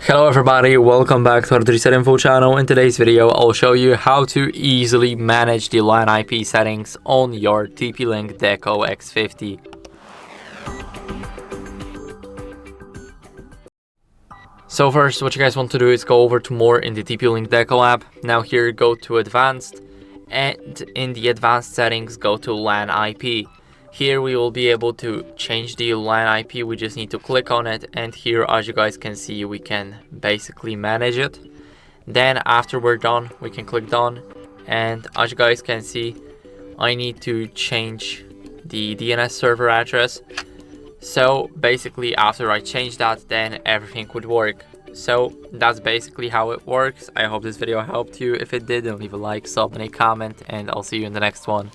Hello everybody, welcome back to hardreset.info channel. In today's video, I'll show you how to easily manage the LAN IP settings on your TP-LINK Deco X50. So first, what you guys want to do is go over to more in the TP-LINK Deco app. Now here, go to advanced, and in the advanced settings, go to LAN IP. Here we will be able to change the LAN IP. We just need to click on it, and here, as you guys can see, we can basically manage it. Then after we're done, we can click done, and as you guys can see, I need to change the DNS server address. So basically after I change that, then everything would work. So that's basically how it works. I hope this video helped you. If it did, then leave a like, sub, and a comment, and I'll see you in the next one.